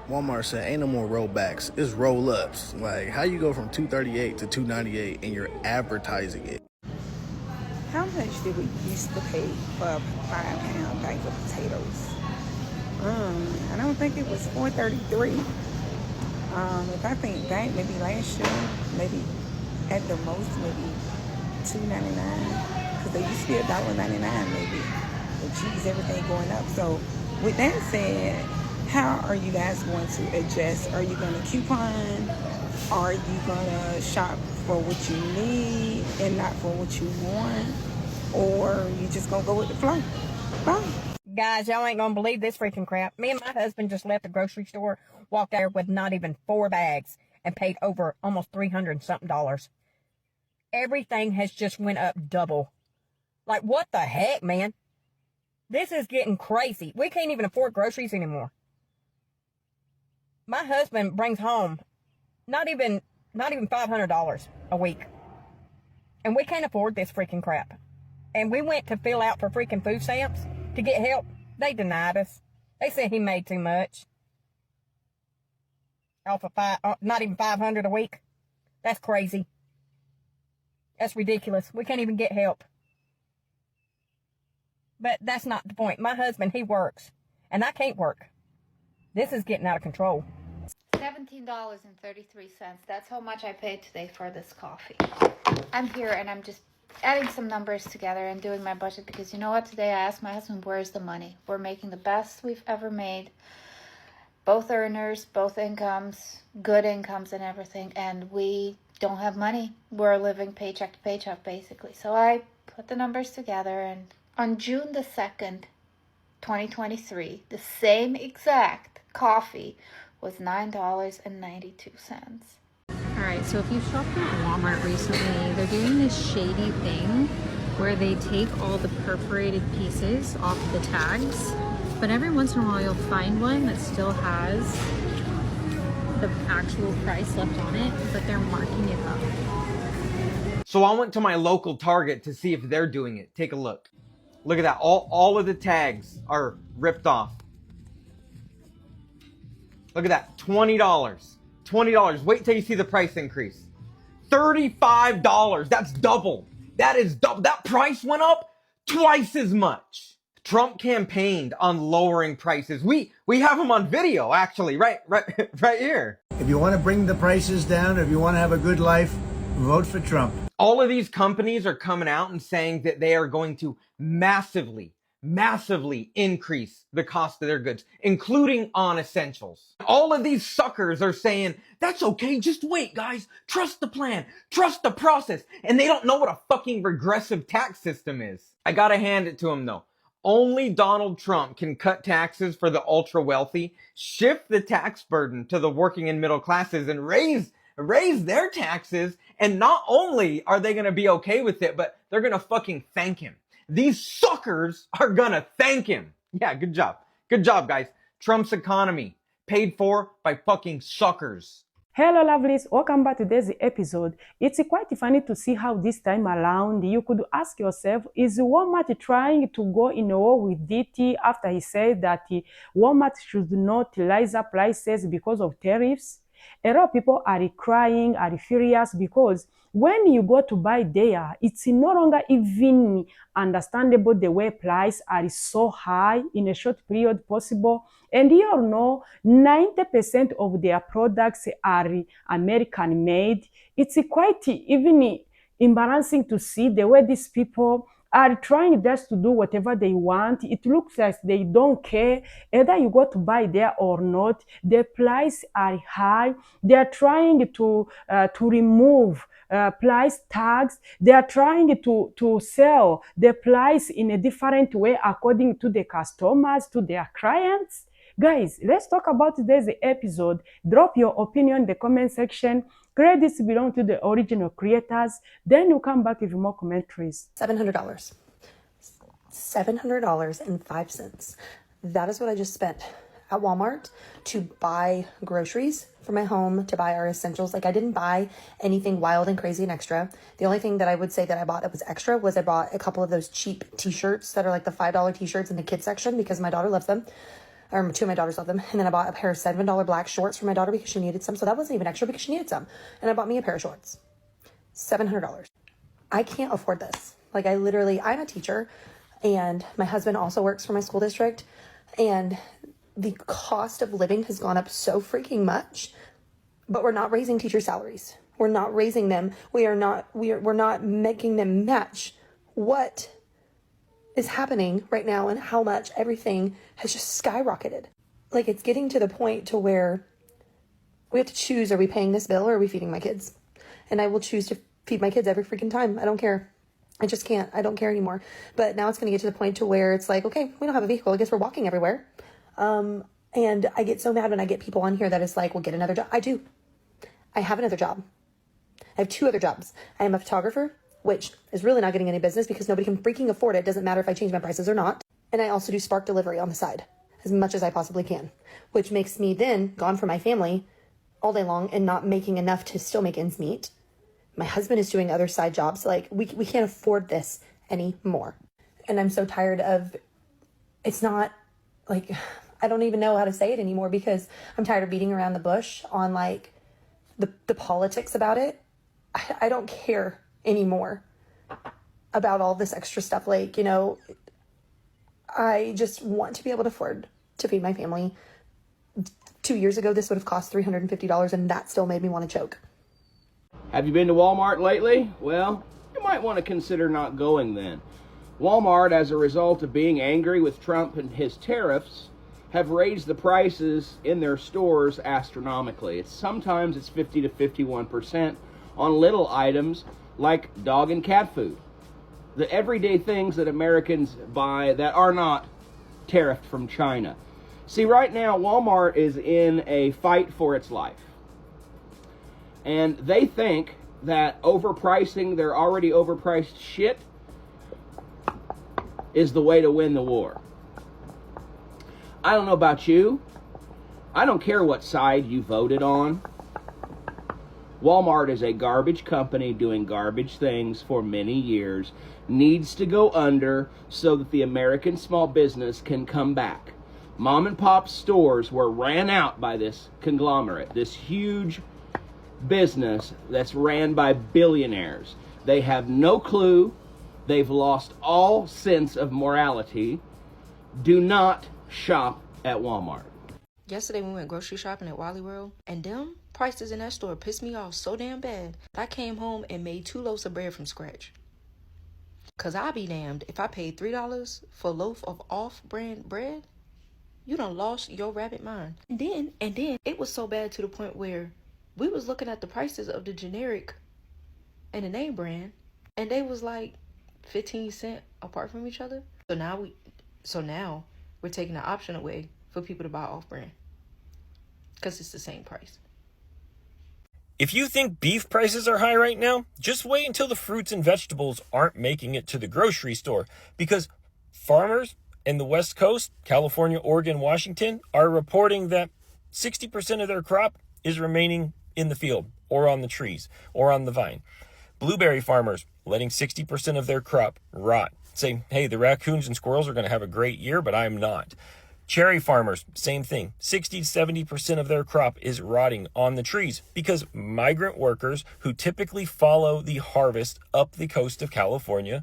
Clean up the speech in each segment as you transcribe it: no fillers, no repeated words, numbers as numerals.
Walmart said ain't no more rollbacks, it's roll-ups. Like, how you go from $2.38 to $2.98 and you're advertising it? How much did we used to pay for a 5-pound bag of potatoes? I don't think it was $4.33. If I think back, maybe last year, maybe at the most, maybe $2.99, because they used to be $1.99 maybe. With cheese, everything going up. So with that said, how are you guys going to adjust? Are you going to coupon? Are you going to shop for what you need and not for what you want? Or you just going to go with the flow? Bye. Guys, y'all ain't gonna believe this freaking crap. Me and my husband just left the grocery store, walked there with not even 4 bags, and paid over almost $300 and something. Everything has just went up double. Like, what the heck, man? This is getting crazy. We can't even afford groceries anymore. My husband brings home not even $500 a week. And we can't afford this freaking crap. And we went to fill out for freaking food stamps to get help. They denied us. They said he made too much. Off of not even $500 a week. That's crazy. That's ridiculous. We can't even get help. But that's not the point. My husband, he works. And I can't work. This is getting out of control. $17.33. That's how much I paid today for this coffee. I'm here and I'm just adding some numbers together and doing my budget because you know what? Today I asked my husband, where's the money? We're making the best we've ever made. Both earners, both incomes, good incomes and everything. And we don't have money. We're living paycheck to paycheck basically. So I put the numbers together and on June the 2nd, 2023, the same exact coffee was $9.92. Alright, so if you've shopped at Walmart recently, they're doing this shady thing where they take all the perforated pieces off the tags, but every once in a while you'll find one that still has the actual price left on it, but they're marking it up. So I went to my local Target to see if they're doing it. Take a look. Look at that. All of the tags are ripped off. Look at that. $20. $20. Wait till you see the price increase. $35. That's double. That is double. That price went up twice as much. Trump campaigned on lowering prices. We have him on video, actually, right here. If you want to bring the prices down, if you want to have a good life, vote for Trump. All of these companies are coming out and saying that they are going to massively increase the cost of their goods, including on essentials. All of these suckers are saying, that's okay, just wait, guys. Trust the plan. Trust the process. And they don't know what a fucking regressive tax system is. I gotta hand it to them, though. Only Donald Trump can cut taxes for the ultra wealthy, shift the tax burden to the working and middle classes, and raise their taxes. And not only are they going to be okay with it, but they're going to fucking thank him. These suckers are going to thank him. Yeah, good job. Good job, guys. Trump's economy paid for by fucking suckers. Hello lovelies, welcome back to today's episode. It's quite funny to see how this time around you could ask yourself, is Walmart trying to go in a war with DT after he said that Walmart should not raise up prices because of tariffs? A lot of people are crying, are furious because when you go to buy there, it's no longer even understandable the way prices are so high in a short period possible. And you all know 90% of their products are American made. It's quite even embarrassing to see the way these people are trying just to do whatever they want. It looks like they don't care either you go to buy there or not. The prices are high. They are trying to remove price tags. They are trying to sell the price in a different way according to the customers, to their clients. Guys, let's talk about today's episode. Drop your opinion in the comment section. Credits belong to the original creators. Then you come back with more commentaries. $700. $700.05. That is what I just spent at Walmart to buy groceries for my home, to buy our essentials. Like, I didn't buy anything wild and crazy and extra. The only thing that I would say that I bought that was extra was I bought a couple of those cheap t-shirts that are like the $5 t-shirts in the kids section because my daughter loves them. Two of my daughters love them. And then I bought a pair of $7 black shorts for my daughter because she needed some. So that wasn't even extra because she needed some. And I bought me a pair of shorts. $700. I can't afford this. Like I'm a teacher and my husband also works for my school district. And the cost of living has gone up so freaking much, but we're not raising teacher salaries. We're not raising them. We're not making them match what is happening right now and how much everything has just skyrocketed. Like it's getting to the point to where we have to choose, are we paying this bill or are we feeding my kids? And I will choose to feed my kids every freaking time. I don't care. I just can't. I don't care anymore. But now it's going to get to the point to where it's like, okay, we don't have a vehicle. I guess we're walking everywhere. And I get so mad when I get people on here that is like, well, get another job. I do. I have another job. I have 2 other jobs. I am a photographer, which is really not getting any business because nobody can freaking afford it. It doesn't matter if I change my prices or not. And I also do Spark delivery on the side as much as I possibly can, which makes me then gone from my family all day long and not making enough to still make ends meet. My husband is doing other side jobs. Like we can't afford this anymore. And I'm so tired of, it's not like, I don't even know how to say it anymore because I'm tired of beating around the bush on like the politics about it. I don't care anymore about all this extra stuff. Like, you know, I just want to be able to afford to feed my family. 2 years ago, this would have cost $350 and that still made me want to choke. Have you been to Walmart lately? Well, you might want to consider not going then. Walmart, as a result of being angry with Trump and his tariffs, have raised the prices in their stores astronomically. Sometimes it's 50 to 51% on little items like dog and cat food. The everyday things that Americans buy that are not tariffed from China. See, right now, Walmart is in a fight for its life. And they think that overpricing their already overpriced shit is the way to win the war. I don't know about you. I don't care what side you voted on. Walmart is a garbage company doing garbage things for many years. Needs to go under so that the American small business can come back. Mom and pop stores were ran out by this conglomerate, this huge business that's ran by billionaires. They have no clue. They've lost all sense of morality. Do not shop at Walmart. Yesterday we went grocery shopping at Wally World, and them prices in that store pissed me off so damn bad. I came home and made 2 loaves of bread from scratch. Cause I'll be damned if I paid $3 for a loaf of off-brand bread. You done lost your rabbit mind. And then it was so bad to the point where we was looking at the prices of the generic and the name brand, and they was like 15 cents apart from each other. So now we're taking the option away for people to buy off-brand because it's the same price. If you think beef prices are high right now, just wait until the fruits and vegetables aren't making it to the grocery store, because farmers in the West Coast, California, Oregon, Washington, are reporting that 60% of their crop is remaining in the field or on the trees or on the vine. Blueberry farmers letting 60% of their crop rot, saying, hey, the raccoons and squirrels are going to have a great year, but I'm not. Cherry farmers, same thing. 60 to 70% of their crop is rotting on the trees because migrant workers who typically follow the harvest up the coast of California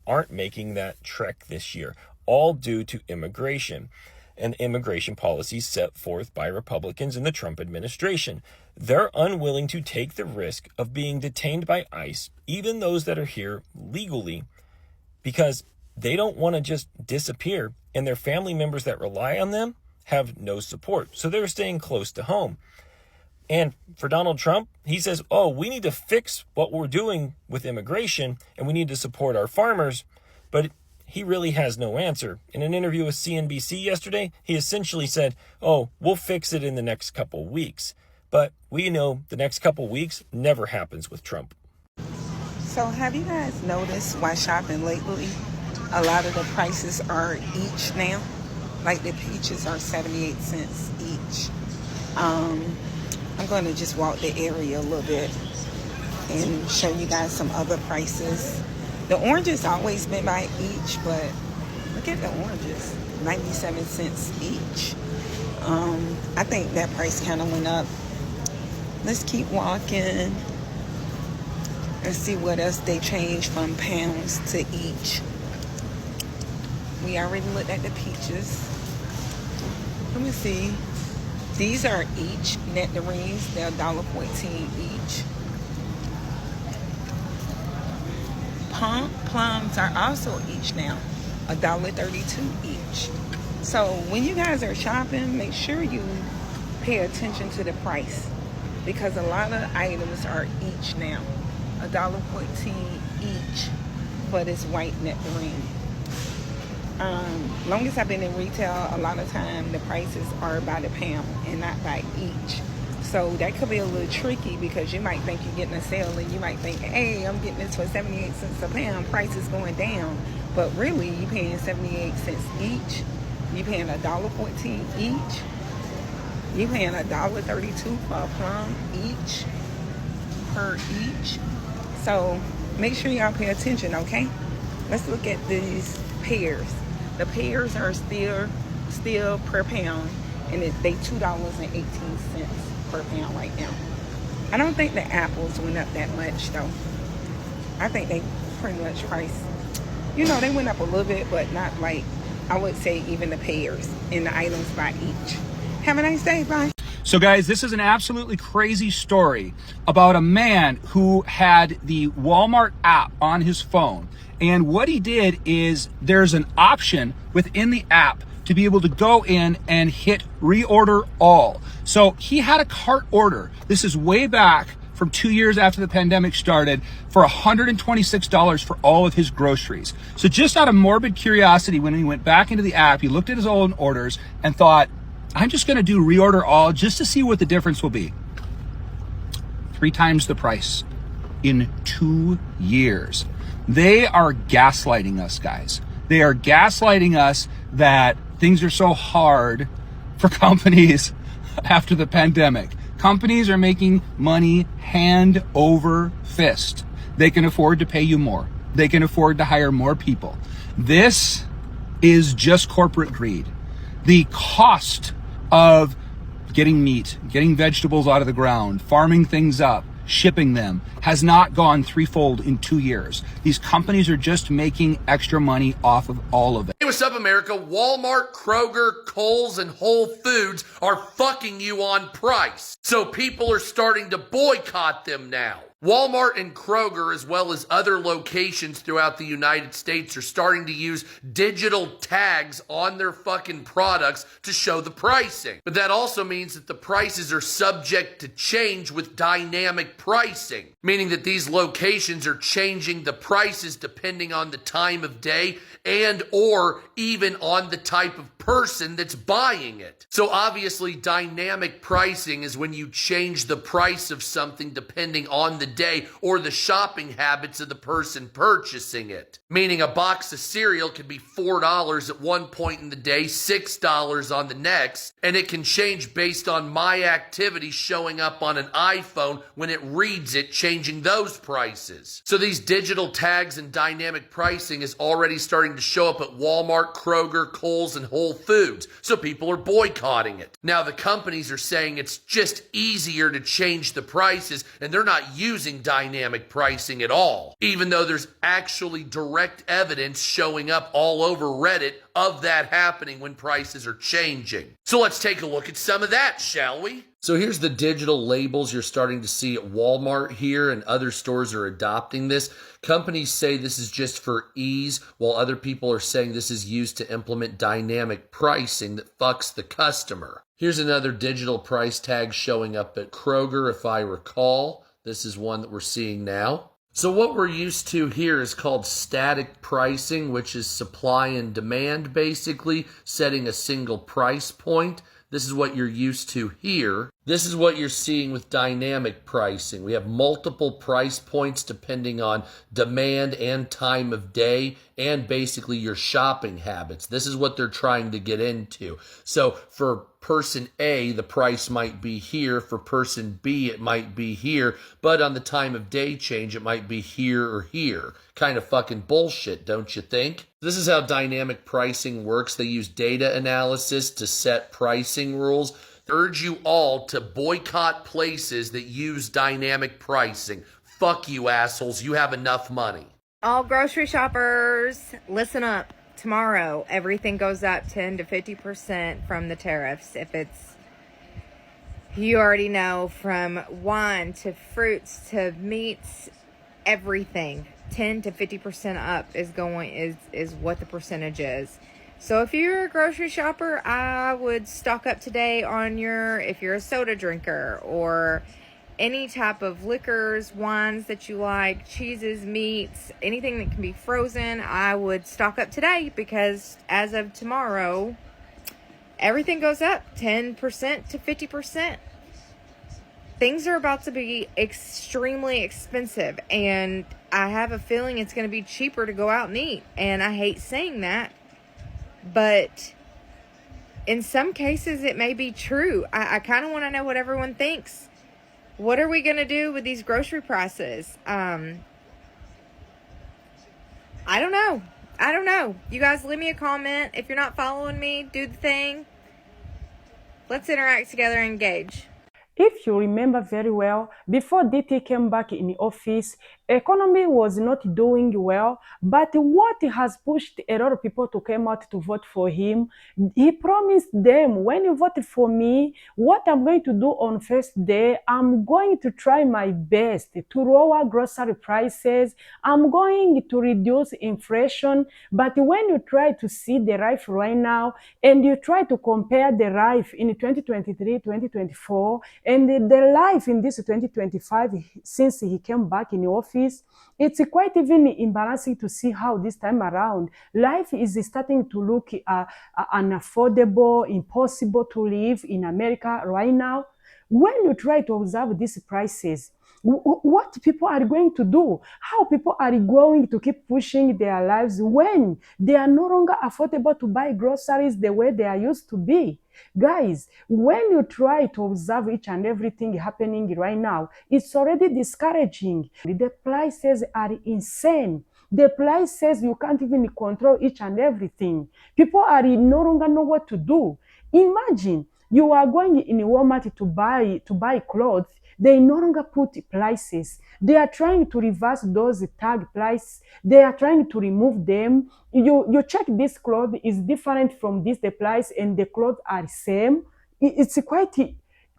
aren't making that trek this year, all due to immigration and immigration policies set forth by Republicans in the Trump administration. They're unwilling to take the risk of being detained by ICE, even those that are here legally, because they don't want to just disappear, and their family members that rely on them have no support. So they're staying close to home. And for Donald Trump, he says, oh, we need to fix what we're doing with immigration, and we need to support our farmers. But he really has no answer. In an interview with CNBC yesterday, he essentially said, oh, we'll fix it in the next couple weeks. But we know the next couple weeks never happens with Trump. So have you guys noticed why shopping lately, a lot of the prices are each now? Like the peaches are 78 cents each. I'm going to just walk the area a little bit and show you guys some other prices. The oranges always been by each, but look at the oranges, 97 cents each. I think that price kind of went up. Let's keep walking. Let's see what else they changed from pounds to each. We already looked at the peaches. Let me see. These are each nectarines. They're $1.14 each. Plums are also each now $1.32 each. So when you guys are shopping, make sure you pay attention to the price, because a lot of items are each now $1.14 each for this white nectarine. Longest I've been in retail, a lot of time the prices are by the pound and not by each. So that could be a little tricky, because you might think you're getting a sale and you might think, hey, I'm getting this for 78 cents a pound, price is going down. But really, you're paying 78 cents each. You're paying $1.14 each. You're paying $1.32 for a plum each, per each. So make sure y'all pay attention, okay? Let's look at these pears. The pears are still per pound, and they $2.18 per pound right now. I don't think the apples went up that much though. I think they pretty much priced, they went up a little bit, but not like, I would say, even the pears and the items by each. Have a nice day. Bye. So guys, this is an absolutely crazy story about a man who had the Walmart app on his phone. And what he did is, there's an option within the app to be able to go in and hit reorder all. So he had a cart order. This is way back from 2 years after the pandemic started, for $126 for all of his groceries. So just out of morbid curiosity, when he went back into the app, he looked at his own orders and thought, I'm just gonna do reorder all just to see what the difference will be. 3 times the price in 2 years. They are gaslighting us, guys. They are gaslighting us that things are so hard for companies after the pandemic. Companies are making money hand over fist. They can afford to pay you more. They can afford to hire more people. This is just corporate greed. The cost of getting meat, getting vegetables out of the ground, farming things up, shipping them has not gone threefold in 2 years. These companies are just making extra money off of all of it. Hey, what's up, America? Walmart, Kroger, Kohl's, and Whole Foods are fucking you on price. So people are starting to boycott them now. Walmart and Kroger, as well as other locations throughout the United States, are starting to use digital tags on their fucking products to show the pricing. But that also means that the prices are subject to change with dynamic pricing, meaning that these locations are changing the prices depending on the time of day and or even on the type of person that's buying it. So obviously, dynamic pricing is when you change the price of something depending on the day or the shopping habits of the person purchasing it. Meaning a box of cereal could be $4 at one point in the day, $6 on the next, and it can change based on my activity showing up on an iPhone when it reads it, changing those prices. So these digital tags and dynamic pricing is already starting to show up at Walmart, Kroger, Kohl's, and Whole Foods. So people are boycotting it. Now the companies are saying it's just easier to change the prices, and they're not using dynamic pricing at all, even though there's actually direct evidence showing up all over Reddit of that happening when prices are changing. So let's take a look at some of that, shall we? So here's the digital labels you're starting to see at Walmart here, and other stores are adopting this. Companies say this is just for ease, while other people are saying this is used to implement dynamic pricing that fucks the customer. Here's another digital price tag showing up at Kroger, if I recall. This is one that we're seeing now. So what we're used to here is called static pricing, which is supply and demand, basically, setting a single price point. This is what you're used to here. This is what you're seeing with dynamic pricing. We have multiple price points depending on demand and time of day and basically your shopping habits. This is what they're trying to get into. So for person A, the price might be here. For person B, it might be here. But on the time of day change, it might be here or here. Kind of fucking bullshit, don't you think? This is how dynamic pricing works. They use data analysis to set pricing rules. I urge you all to boycott places that use dynamic pricing. Fuck you, assholes. You have enough money. All grocery shoppers, listen up. Tomorrow, everything goes up 10 to 50% from the tariffs. If it's, you already know, from wine to fruits to meats, everything, 10 to 50% up is what the percentage is. So if you're a grocery shopper, I would stock up today on if you're a soda drinker or any type of liquors, wines that you like, cheeses, meats, anything that can be frozen, I would stock up today because as of tomorrow, everything goes up 10% to 50%. Things are about to be extremely expensive, and I have a feeling it's going to be cheaper to go out and eat. And I hate saying that, but in some cases it may be true. I kind of want to know what everyone thinks. What are we going to do with these grocery prices? I don't know. You guys leave me a comment. If you're not following me, do the thing. Let's interact together and engage. If you remember very well, before DT came back in the office, economy was not doing well, but what has pushed a lot of people to come out to vote for him, he promised them, when you vote for me, what I'm going to do on first day, I'm going to try my best to lower grocery prices, I'm going to reduce inflation. But when you try to see the life right now, and you try to compare the life in 2023, 2024, and the life in this 2025, since he came back in the office, it's quite even embarrassing to see how this time around life is starting to look unaffordable, impossible to live in America right now. When you try to observe these prices, what people are going to do, how people are going to keep pushing their lives when they are no longer affordable to buy groceries the way they are used to be. Guys, when you try to observe each and everything happening right now, it's already discouraging. The prices are insane. The prices, you can't even control each and everything. People are no longer know what to do. Imagine you are going in Walmart to buy clothes. They no longer put prices. They are trying to reverse those tag price. They are trying to remove them. You check this cloth is different from this, the price, and the clothes are same. It's quite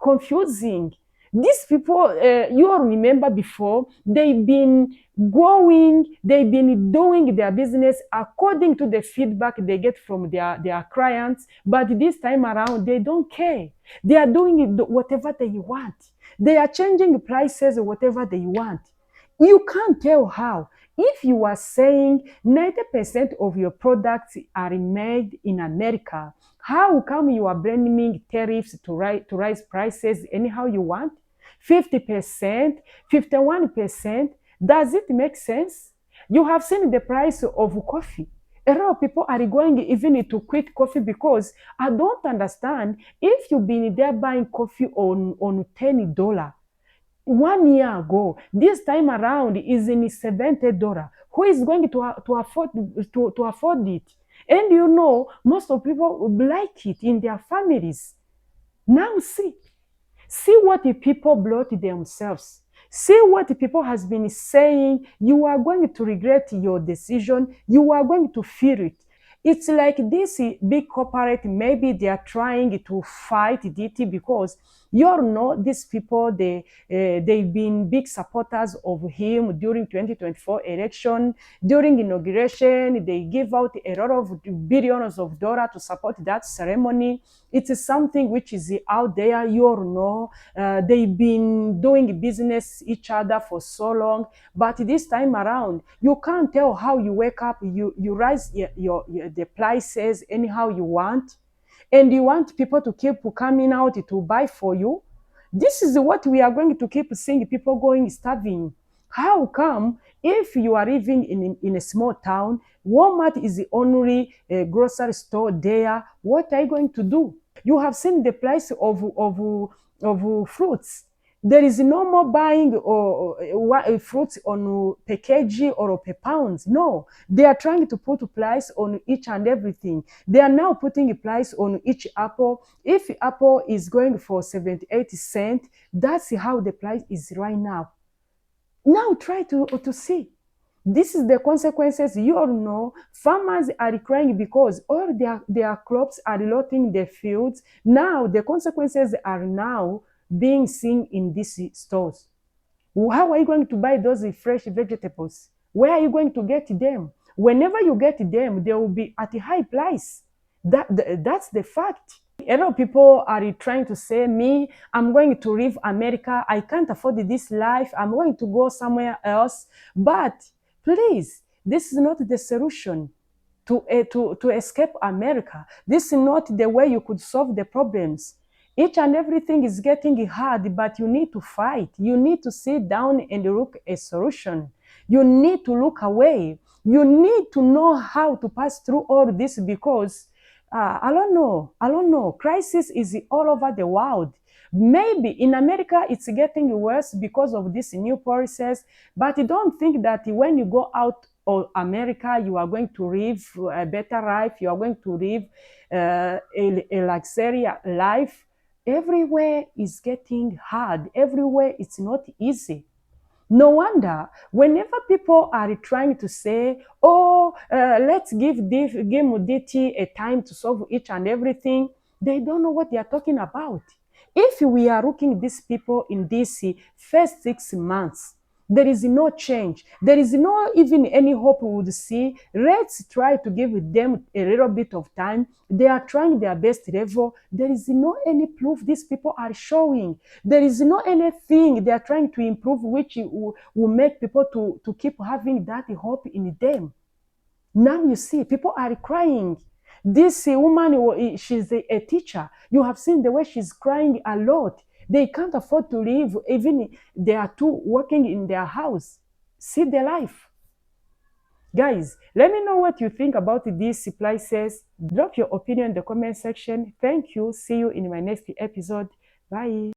confusing. These people, you all remember before, they've been doing their business according to the feedback they get from their clients. But this time around, they don't care. They are doing it whatever they want. They are changing prices whatever they want. You can't tell how. If you are saying 90% of your products are made in America, how come you are blaming tariffs to rise prices anyhow you want? 50%, 51%, does it make sense? You have seen the price of coffee. A lot of people are going even to quit coffee because I don't understand. If you've been there buying coffee on $10 1 year ago, this time around is in $70. Who is going to afford it? And you know, most of people like it in their families. Now see what the people brought themselves. See what the people has been saying. You are going to regret your decision. You are going to feel it. It's like this big corporate, maybe they are trying to fight DT because you all know these people, they've been big supporters of him during 2024 election. During inauguration, they give out a lot of billions of dollars to support that ceremony. It is something which is out there, you all know. They've been doing business each other for so long, but this time around, you can't tell how you wake up, you rise the prices anyhow you want, and you want people to keep coming out to buy for you. This is what we are going to keep seeing, people going starving. How come if you are living in a small town, Walmart is the only grocery store there, what are you going to do? You have seen the price of fruits. There is no more buying fruits on per kg or per pound. No, they are trying to put a price on each and everything. They are now putting a price on each apple. If apple is going for 78 cents, that's how the price is right now. Now try to see. This is the consequences. You all know farmers are crying because all their crops are rotting the fields. Now the consequences are now being seen in these stores. How are you going to buy those fresh vegetables? Where are you going to get them? Whenever you get them, they will be at a high price. That's the fact. A lot of people are trying to say, me, I'm going to leave America. I can't afford this life. I'm going to go somewhere else. But please, this is not the solution to escape America. This is not the way you could solve the problems. Each and everything is getting hard, but you need to fight. You need to sit down and look a solution. You need to look away. You need to know how to pass through all this because I don't know. Crisis is all over the world. Maybe in America it's getting worse because of these new policies, but don't think that when you go out of America, you are going to live a better life. You are going to live a luxurious life. Everywhere is getting hard. Everywhere it's not easy. No wonder whenever people are trying to say, oh, let's give Muditi a time to solve each and everything, they don't know what they are talking about. If we are looking at these people in this first 6 months, there is no change. There is no even any hope we would see. Let's try to give them a little bit of time. They are trying their best level. There is no any proof these people are showing. There is no anything they are trying to improve which will make people to keep having that hope in them. Now you see, people are crying. This woman, she's a teacher. You have seen the way she's crying a lot. They can't afford to live, even they are two working in their house. See their life. Guys, let me know what you think about these prices. Drop your opinion in the comment section. Thank you. See you in my next episode. Bye.